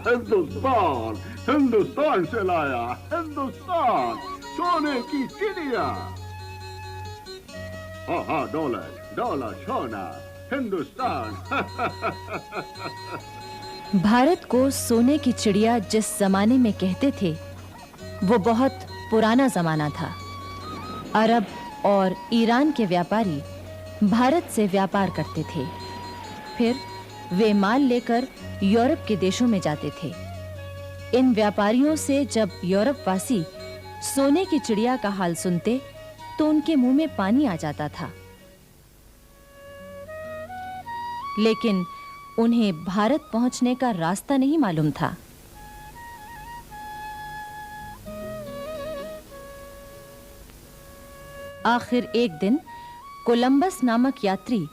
हिंदुस्तान, हिंदुस्तान से लाया, हिंदुस्तान, सोने की चिड़िया। हाँ, डॉलर, डॉलर, सोना, हिंदुस्तान। भारत को सोने की चिड़िया जिस जमाने में कहते थे, वो बहुत पुराना जमाना था। अरब और ईरान के व्यापारी भारत से व्यापार करते थे। फिर वे माल लेकर यूरोप के देशों में जाते थे। इन व्यापारियों से जब यूरोपवासी सोने की चिड़िया का हाल सुनते तो उनके मुंह में पानी आ जाता था। लेकिन उन्हें भारत पहुंचने का रास्ता नहीं मालूम था। आखिर एक दिन कोलंबस नामक यात्री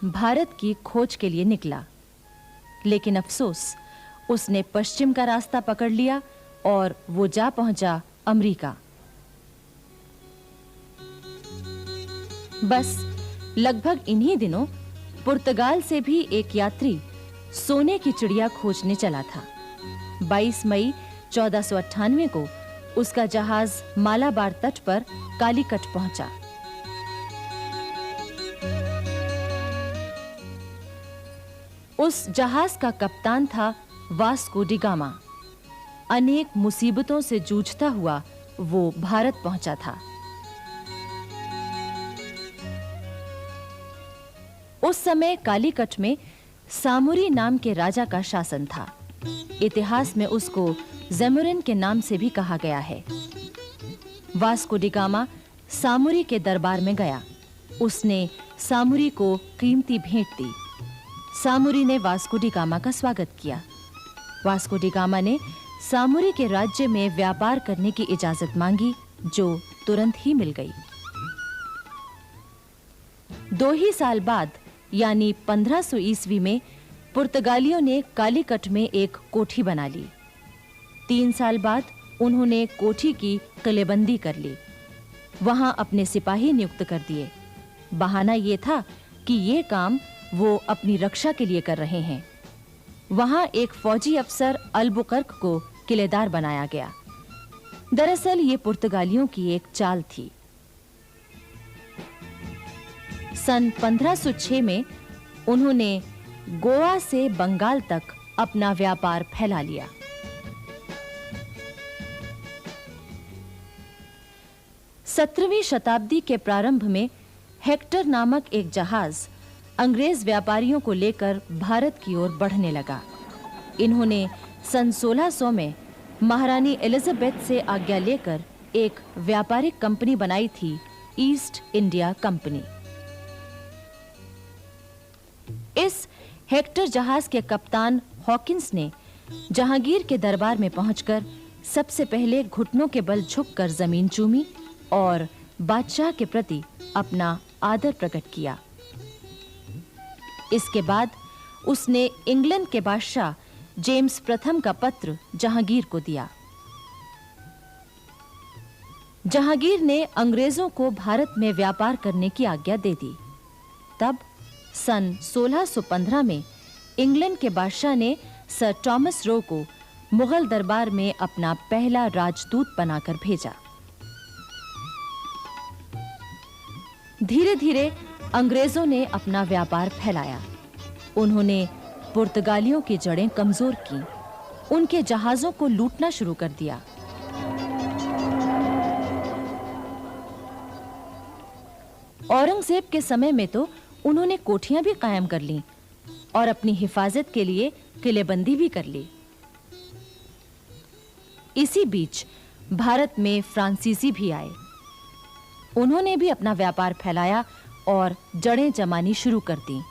भारत की खोज के लिए निकला, लेकिन अफसोस उसने पश्चिम का रास्ता पकड़ लिया और वो जा पहुंचा अमेरिका। बस लगभग इन्हीं दिनों पुर्तगाल से भी एक यात्री सोने की चिड़िया खोजने चला था। 22 मई 1498 को उसका जहाज मालाबार तट पर कालीकट पहुंचा। उस जहाज का कप्तान था वास्को डी गामा। अनेक मुसीबतों से जूझता हुआ वो भारत पहुंचा था। उस समय कालीकट में सामुरी नाम के राजा का शासन था। इतिहास में उसको ज़ेमुरिन के नाम से भी कहा गया है। वास्को डी गामा सामुरी के दरबार में गया। उसने सामुरी को कीमती भेंट दी। सामुरी ने वास्को डी गामा का स्वागत किया। वास्को डी गामा ने सामुरी के राज्य में व्यापार करने की इजाजत मांगी, जो तुरंत ही मिल गई। 2 ही साल बाद यानी 1500 ईस्वी में पुर्तगालियों ने कालीकट में एक कोठी बना ली। 3 साल बाद उन्होंने कोठी की किलेबंदी कर ली। वहां अपने सिपाही नियुक्त कर दिए। बहाना ये था कि ये काम वो अपनी रक्षा के लिए कर रहे हैं। वहां एक फौजी अफसर अल्बुकर्क को किलेदार बनाया गया। दरअसल ये पुर्तगालियों की एक चाल थी। सन 1506 में उन्होंने गोवा से बंगाल तक अपना व्यापार फैला लिया। सत्रहवीं शताब्दी के प्रारंभ में हेक्टर नामक एक जहाज अंग्रेज व्यापारियों को लेकर भारत की ओर बढ़ने लगा। इन्होंने सन 1600 में महारानी एलिजाबेथ से आज्ञा लेकर एक व्यापारिक कंपनी बनाई थी, ईस्ट इंडिया कंपनी। इस हेक्टर जहाज के कप्तान हॉकिंस ने जहांगीर के दरबार में पहुंचकर सबसे पहले घुटनों के बल झुककर जमीन चूमी और बादशाह के प्रति अपना आदर प्रकट किया। इसके बाद उसने इंग्लैंड के बादशाह जेम्स प्रथम का पत्र जहांगीर को दिया। जहांगीर ने अंग्रेजों को भारत में व्यापार करने की आज्ञा दे दी। तब सन 1615 में इंग्लैंड के बादशाह ने सर थॉमस रो को मुगल दरबार में अपना पहला राजदूत बनाकर भेजा। धीरे-धीरे अंग्रेजों ने अपना व्यापार फैलाया। उन्होंने पुर्तगालियों की जड़ें कमजोर की, उनके जहाजों को लूटना शुरू कर दिया। औरंगजेब के समय में तो उन्होंने कोठियां भी कायम कर लीं और अपनी हिफाजत के लिए किलेबंदी भी कर ली। इसी बीच भारत में फ्रांसीसी भी आए। उन्होंने भी अपना व्यापार फैलाया और जड़ें जमानी शुरू कर दी।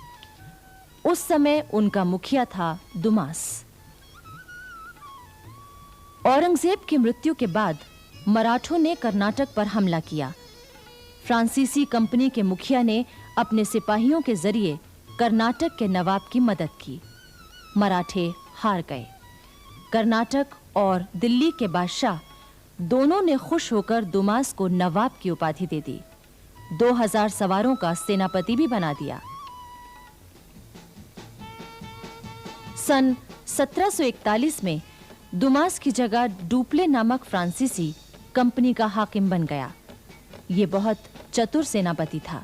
उस समय उनका मुखिया था दुमास। औरंगजेब की मृत्यु के बाद मराठों ने कर्नाटक पर हमला किया। फ्रांसीसी कंपनी के मुखिया ने अपने सिपाहियों के जरिए कर्नाटक के नवाब की मदद की। मराठे हार गए। कर्नाटक और दिल्ली के बादशाह दोनों ने खुश होकर दुमास को नवाब की उपाधि दे दी। 2000 सवारों का सेनापति भी बना दिया। सन 1741 में दुमास की जगह डुप्ले नामक फ्रांसीसी कंपनी का हाकिम बन गया। ये बहुत चतुर सेनापति था।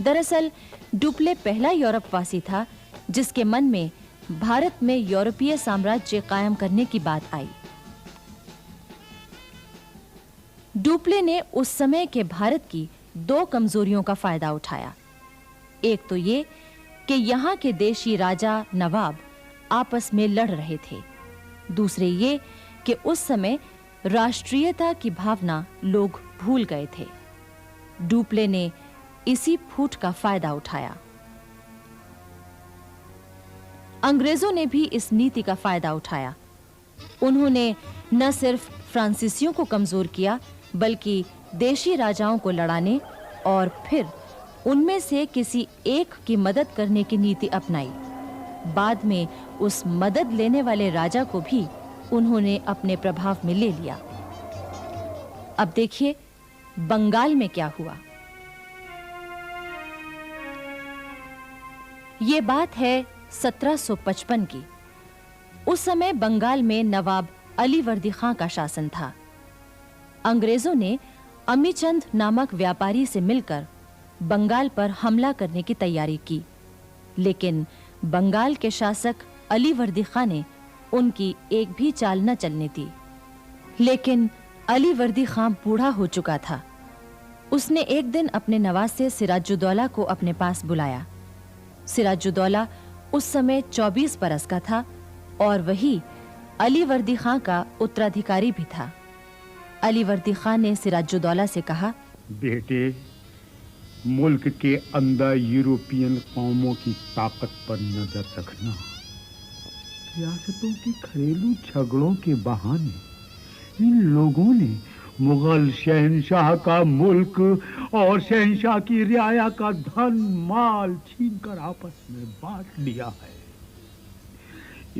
दरअसल डुप्ले पहला यूरोपवासी था जिसके मन में भारत में यूरोपीय साम्राज्य कायम करने की बात आई। डुप्ले ने उस समय के भारत की दो कमजोरियों का फायदा उठाया। एक तो ये कि यहाँ के देशी राजा नवाब आपस में लड़ रहे थे। दूसरे ये कि उस समय राष्ट्रीयता की भावना लोग भूल गए थे। डुप्ले ने इसी फूट का फायदा उठाया। अंग्रेजों ने भी इस नीति का फायदा उठाया। उन्होंने न सिर्फ फ्रांसीसियों को कमजोर किया बल्कि देशी राजाओं को लड़ाने और फिर उनमें से किसी एक की मदद करने की नीति अपनाई। बाद में उस मदद लेने वाले राजा को भी उन्होंने अपने प्रभाव में ले लिया। अब देखिए बंगाल में क्या हुआ। ये बात है 1755 की। उस समय बंगाल में नवाब अलीवर्दी खां का शासन था। अंग्रेजों ने अमीचंद नामक व्यापारी से मिलकर बंगाल पर हमला करने की तैयारी की, लेकिन बंगाल के शासक अलीवर्दी खां ने उनकी एक भी चाल न चलने दी। लेकिन अलीवर्दी खां बूढ़ा हो चुका था। उसने एक दिन अपने नवासे सिराजुद्दौला को अपने पास बुलाया। सिराजुद्दौला उस समय 24 बरस का था और वही अलीवर्दी खां का उत्तराधिकारी भी था। अलीवर्दी खां ने सिराजुद्दौला से कहा, बेटे, मुल्क के अंदर यूरोपियन कौमों की ताकत पर नजर रखना। रियासतों के घरेलू झगड़ों के बहाने इन लोगों ने मुगल शहंशाह का मुल्क और शहंशाह की रियाया का धन माल छीनकर आपस में बांट लिया है।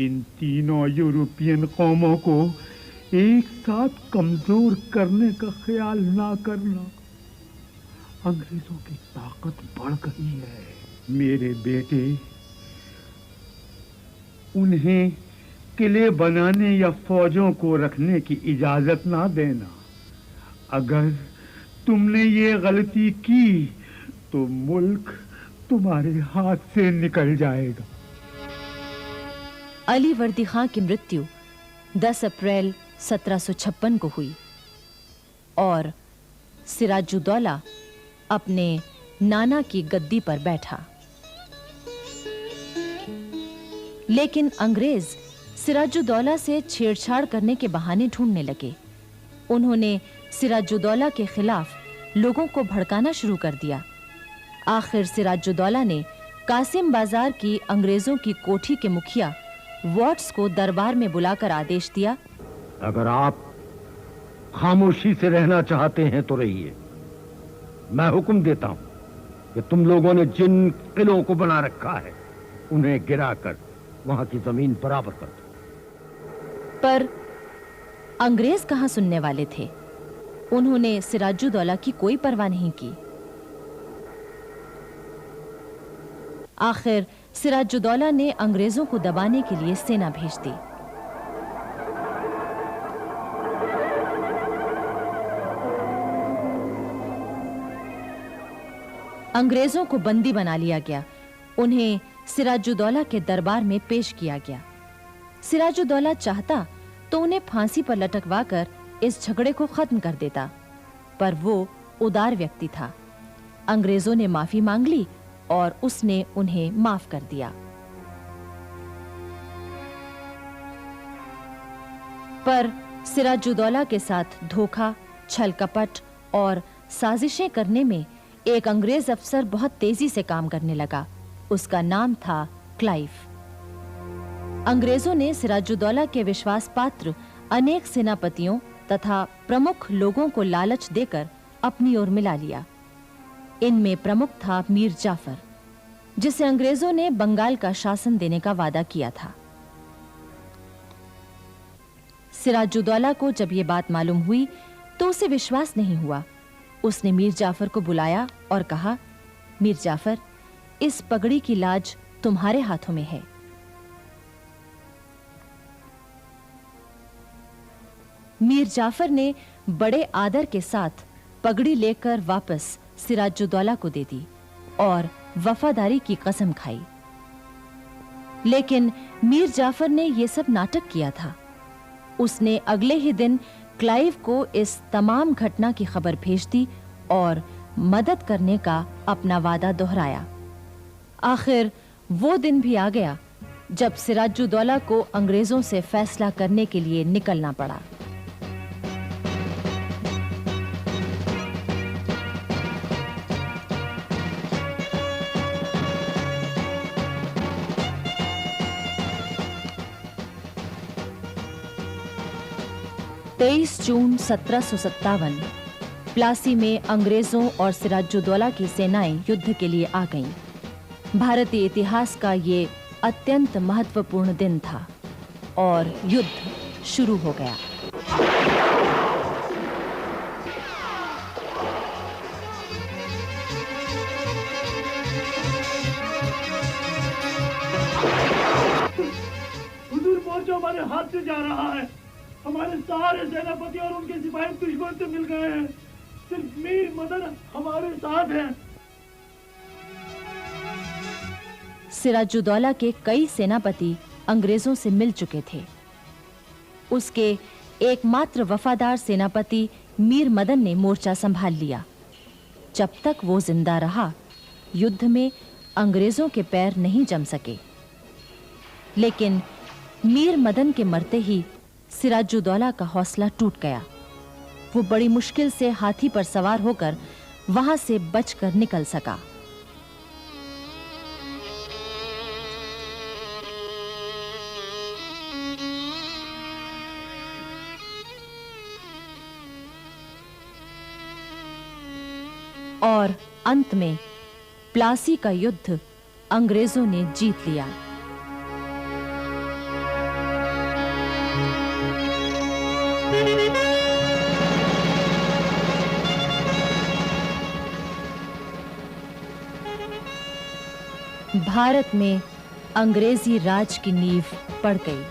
इन तीनों यूरोपियन कौमों को एक साथ कमजोर करने का ख्याल ना करना। अंग्रेजों की ताकत बढ़ गई है। मेरे बेटे, उन्हें किले बनाने या फौजों को रखने की इजाजत ना देना। अगर तुमने ये गलती की तो मुल्क तुम्हारे हाथ से निकल जाएगा। अलीवर्दी खां की मृत्यु 10 अप्रैल 1756 को हुई और सिराजुद्दौला अपने नाना की गद्दी पर बैठा। लेकिन अंग्रेज सिराजुद्दौला से छेड़छाड़ करने के बहाने ढूंढने लगे। उन्होंने सिराजुद्दौला के खिलाफ लोगों को भड़काना शुरू कर दिया। आखिर सिराजुद्दौला ने कासिम बाजार की अंग्रेजों की कोठी के मुखिया वॉट्स को दरबार में बुलाकर आदेश दिया, अगर आप खामोशी से रहना चाहते हैं तो रहिए। मैं हुक्म देता हूं कि तुम लोगों ने जिन किलों को बना रखा है उन्हें गिराकर वहां की जमीन बराबर कर दो। पर अंग्रेज कहां सुनने वाले थे। उन्होंने सिराजुद्दौला की कोई परवाह नहीं की। आखिर सिराजुद्दौला ने अंग्रेजों को दबाने के लिए सेना भेज दी। अंग्रेजों को बंदी बना लिया गया। उन्हें सिराजुद्दौला के दरबार में पेश किया गया। सिराजुद्दौला चाहता तो उन्हें फांसी पर लटकवाकर इस झगड़े को खत्म कर देता, पर वो उदार व्यक्ति था। अंग्रेजों ने माफी मांग ली और उसने उन्हें माफ कर दिया। पर सिराजुद्दौला के साथ धोखा, छल कपट और साजिशें करने में एक अंग्रेज अफसर बहुत तेजी से काम करने लगा। उसका नाम था क्लाइव। अंग्रेजों ने सिराजुद्दौला के विश्वास पात्र अनेक सेनापतियों तथा प्रमुख लोगों को लालच देकर अपनी ओर मिला लिया। इनमें प्रमुख था मीर जाफर, जिसे अंग्रेजों ने बंगाल का शासन देने का वादा किया था। सिराजुद्दौला को जब ये बात मालूम हुई तो उसे विश्वास नहीं हुआ। उसने मीर जाफर को बुलाया और कहा, मीर जाफर, इस पगड़ी की लाज तुम्हारे हाथों में है। मीर जाफर ने बड़े आदर के साथ पगड़ी लेकर वापस सिराजुद्दौला को दे दी और वफादारी की कसम खाई। लेकिन मीर जाफर ने यह सब नाटक किया था। उसने अगले ही दिन क्लाइव को इस तमाम घटना की खबर भेज दी और मदद करने का अपना वादा दोहराया। आखिर वो दिन भी आ गया जब सिराजुद्दौला को अंग्रेजों से फैसला करने के लिए निकलना पड़ा। जून 1757 प्लासी में अंग्रेजों और सिराजुद्दौला की सेनाएं युद्ध के लिए आ गईं। भारतीय इतिहास का ये अत्यंत महत्वपूर्ण दिन था और युद्ध शुरू हो गया। हुजूर मोर्चा हमारे हाथ से जा रहा है। हमारे सारे सेनापति और उनके सिपाही दुश्मन से मिल गए हैं। सिर्फ मीर मदन हमारे साथ हैं। सिराजुद्दौला के कई सेनापति अंग्रेजों से मिल चुके थे। उसके एकमात्र वफादार सेनापति मीर मदन ने मोर्चा संभाल लिया। जब तक वो जिंदा रहा, युद्ध में अंग्रेजों के पैर नहीं जम सके। लेकिन मीर मदन के मरते ही सिराजुद्दौला का हौसला टूट गया। वो बड़ी मुश्किल से हाथी पर सवार होकर वहां से बचकर निकल सका। और अंत में प्लासी का युद्ध अंग्रेजों ने जीत लिया। भारत में अंग्रेजी राज की नींव पड़ गई।